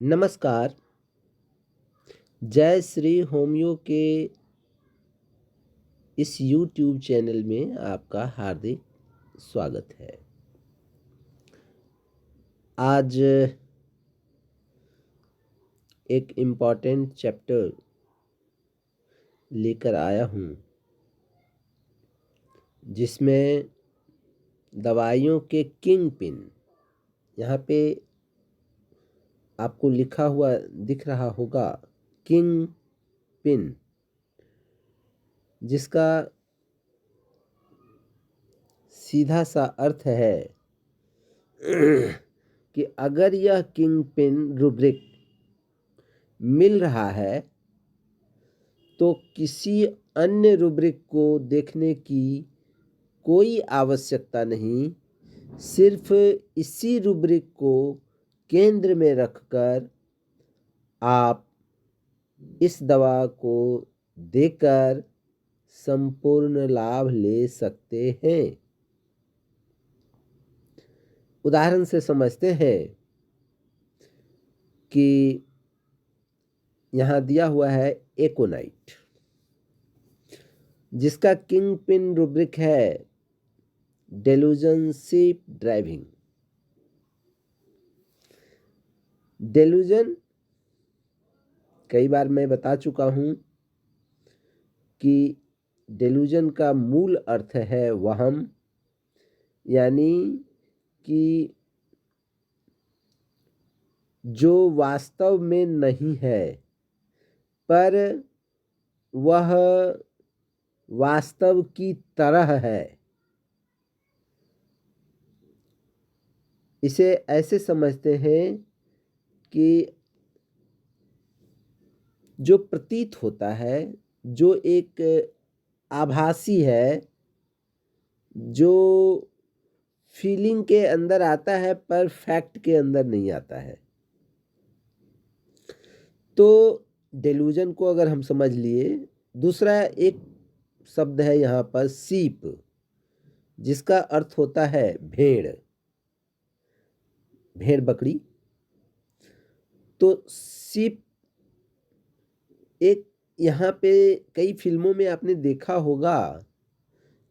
नमस्कार। जय श्री होमियो के इस यूट्यूब चैनल में आपका हार्दिक स्वागत है। आज एक इम्पॉर्टेंट चैप्टर लेकर आया हूँ जिसमें दवाइयों के किंग पिन, यहाँ पे आपको लिखा हुआ दिख रहा होगा किंग पिन, जिसका सीधा सा अर्थ है कि अगर यह किंग पिन रूब्रिक मिल रहा है तो किसी अन्य रूब्रिक को देखने की कोई आवश्यकता नहीं। सिर्फ इसी रूब्रिक को केंद्र में रखकर आप इस दवा को देकर संपूर्ण लाभ ले सकते हैं। उदाहरण से समझते हैं कि यहाँ दिया हुआ है एकोनाइट, जिसका किंग पिन रूब्रिक है डेलूजनशिप ड्राइविंग। डेलूजन कई बार मैं बता चुका हूँ कि डेलूजन का मूल अर्थ है वहम, यानी कि जो वास्तव में नहीं है पर वह वास्तव की तरह है। इसे ऐसे समझते हैं कि जो प्रतीत होता है, जो एक आभासी है, जो फीलिंग के अंदर आता है पर फैक्ट के अंदर नहीं आता है। तो डेलूजन को अगर हम समझ लिए, दूसरा एक शब्द है यहाँ पर सीप, जिसका अर्थ होता है भेड़, भेड़ बकरी। तो सीप एक, यहाँ पे कई फिल्मों में आपने देखा होगा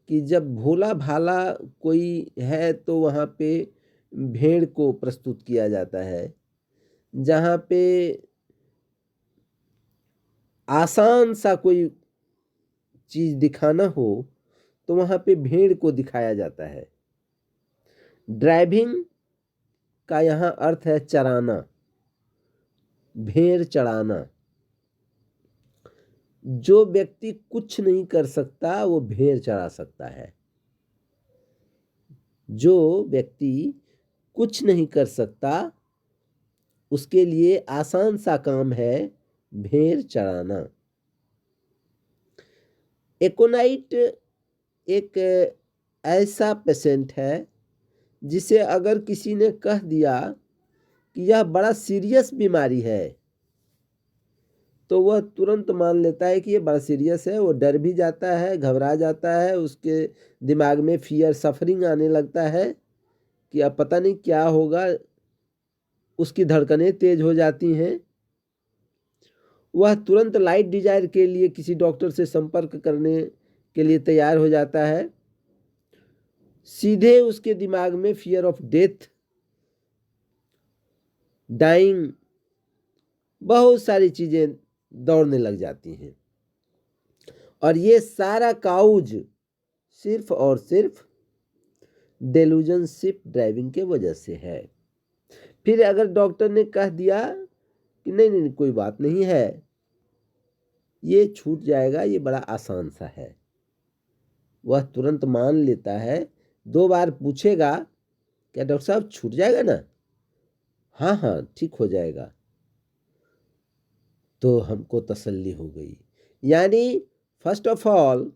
कि जब भोला भाला कोई है तो वहाँ पे भेड़ को प्रस्तुत किया जाता है। जहाँ पे आसान सा कोई चीज़ दिखाना हो तो वहाँ पे भेड़ को दिखाया जाता है। ड्राइविंग का यहाँ अर्थ है चराना, भेड़ चराना। जो व्यक्ति कुछ नहीं कर सकता वो भेड़ चरा सकता है। जो व्यक्ति कुछ नहीं कर सकता उसके लिए आसान सा काम है भेड़ चराना। एकोनाइट एक ऐसा पेशेंट है जिसे अगर किसी ने कह दिया कि यह बड़ा सीरियस बीमारी है तो वह तुरंत मान लेता है कि ये बड़ा सीरियस है। वो डर भी जाता है, घबरा जाता है, उसके दिमाग में फियर सफरिंग आने लगता है कि अब पता नहीं क्या होगा। उसकी धड़कनें तेज हो जाती हैं। वह तुरंत लाइफ डिजायर के लिए किसी डॉक्टर से संपर्क करने के लिए तैयार हो जाता है। सीधे उसके दिमाग में फियर ऑफ डेथ, डाइंग, बहुत सारी चीजें दौड़ने लग जाती हैं। और ये सारा काउज सिर्फ और सिर्फ डेलूजनशिप ड्राइविंग के वजह से है। फिर अगर डॉक्टर ने कह दिया कि नहीं नहीं कोई बात नहीं है, ये छूट जाएगा, ये बड़ा आसान सा है, वह तुरंत मान लेता है। 2 बार पूछेगा क्या डॉक्टर साहब छूट जाएगा ना? हाँ हाँ ठीक हो जाएगा। तो हमको तसल्ली हो गई। यानी first of all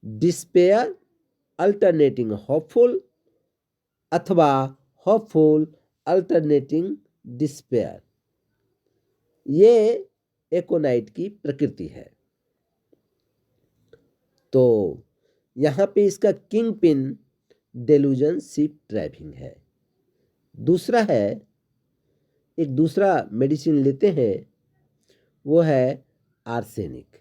despair alternating hopeful अथवा होपफुल अल्टरनेटिंग डिस्पेयर, ये एकोनाइट की प्रकृति है। तो यहाँ पे इसका किंग पिन डेलूजनशिप ड्राइविंग है। दूसरा है एक दूसरा मेडिसिन लेते हैं, वो है आर्सेनिक।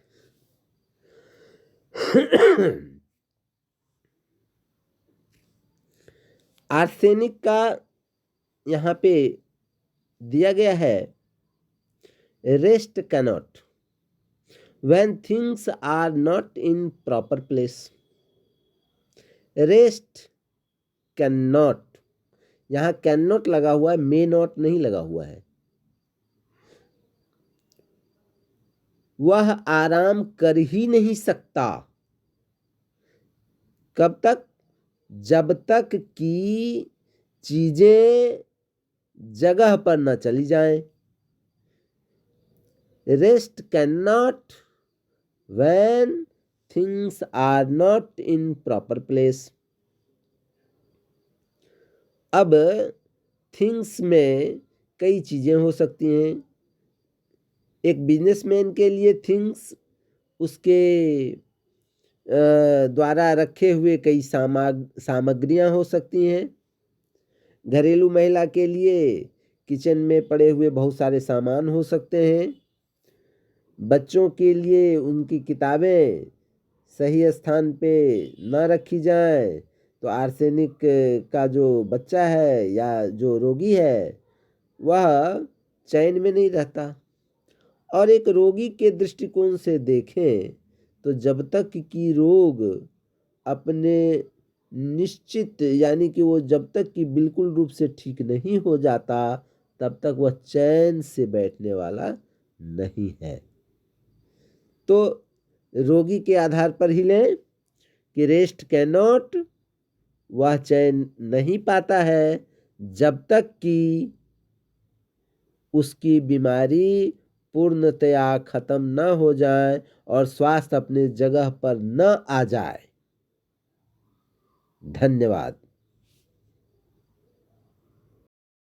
आर्सेनिक का यहाँ पे दिया गया है, rest cannot when things are not in proper place. Rest can not, यहाँ कैन नॉट लगा हुआ है, मे नॉट नहीं लगा हुआ है। वह आराम कर ही नहीं सकता। कब तक? जब तक कि चीजें जगह पर न चली जाएं। Rest can not when things are not in proper place. अब थिंग्स में कई चीजें हो सकती हैं। एक बिजनेसमैन के लिए थिंग्स उसके द्वारा रखे हुए कई सामग्रियां हो सकती हैं। घरेलू महिला के लिए किचन में पड़े हुए बहुत सारे सामान हो सकते हैं। बच्चों के लिए उनकी किताबें सही स्थान पे न रखी जाएं तो आर्सेनिक का जो बच्चा है या जो रोगी है वह चैन में नहीं रहता। और एक रोगी के दृष्टिकोण से देखें तो जब तक कि रोग अपने निश्चित यानी कि वो जब तक कि बिल्कुल रूप से ठीक नहीं हो जाता तब तक वह चैन से बैठने वाला नहीं है। तो रोगी के आधार पर ही लें कि रेस्ट कैन नॉट, वह चैन नहीं पाता है जब तक कि उसकी बीमारी पूर्णतया खत्म न हो जाए और स्वास्थ्य अपने जगह पर न आ जाए। धन्यवाद।